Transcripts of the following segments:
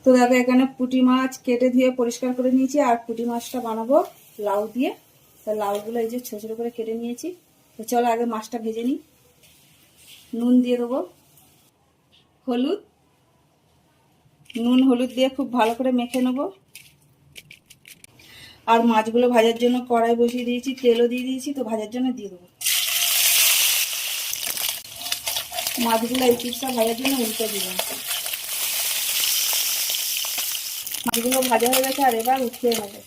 তো দেখো এখানে পুঁটি মাছ কেটে ধুয়ে পরিষ্কার করে নিয়েছি, আর পুঁটি মাছটা বানাবো লাউ দিয়ে। তো লাউগুলো এই যে ছোটো ছোটো করে কেটে নিয়েছি। তো চলো আগে মাছটা ভেজে নিই। নুন দিয়ে দেবো, হলুদ, নুন হলুদ দিয়ে খুব ভালো করে মেখে নেবো। আর মাছগুলো ভাজার জন্য কড়াই বসিয়ে দিয়েছি, তেলও দিয়ে দিয়েছি। তো ভাজার জন্য দিয়ে দেবো মাছগুলো। এই পিসটা ভাজার জন্য উল্টে দিলাম। মাছগুলো ভাজা হয়ে গেছে, আর এবার উঠিয়ে নেবো।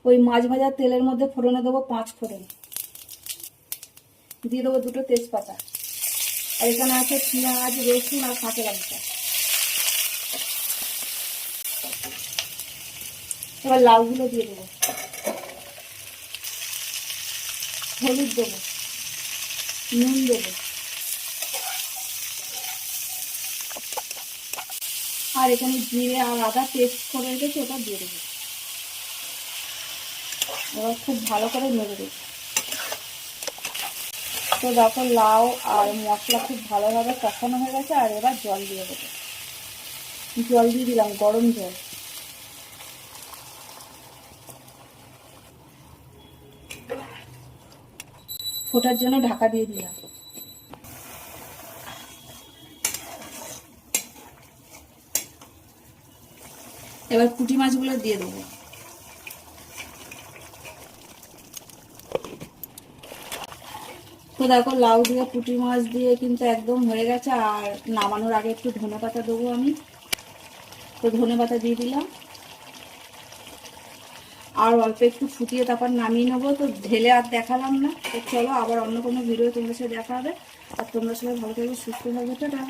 ওই মাছ ভাজার তেলের মধ্যে ফোড়নে দেবো 5 ফোড়ন, দিয়ে দেবো 2টো তেজপাতা, আর এখানে আছে পেঁয়াজ, রসুন আর কাঁচা লঙ্কা। এবার লাউগুলো দিয়ে দেবো, হলুদ দেবো, নুন দেবো, আর এখানে জিরে আর আদা পেস্ট করে রেখেছি, ওটা দিয়ে দেবো। এবার খুব ভালো করে নেড়ে দেবো। তো দেখো লাউ আর মশলা খুব ভালোভাবে কষানো হয়ে গেছে, আর এবার জল দিয়ে দেবো। জল দিয়ে দিলাম, গরম জল। ফোটার জন্য ঢাকা দিয়ে দিলাম। এবার পুঁটি মাছগুলো দিয়ে দেবো। তো দেখো লাউ দিয়ে পুঁটি মাছ দিয়ে কিন্তু একদম হয়ে গেছে। আর নামানোর আগে একটু ধনেপাতা দেবো আমি। তো ধনেপাতা দিয়ে দিলাম, আর অল্প একটু ফুটিয়ে তারপর নামিয়ে নেবো। তো ঢেলে আর দেখালাম না। তো চলো আবার অন্য কোনো ভিডিও তোমাদের সাথে দেখা হবে। আর তোমরা সবাই ভালো থাকবে, সুস্থ থাকবে। টাটা।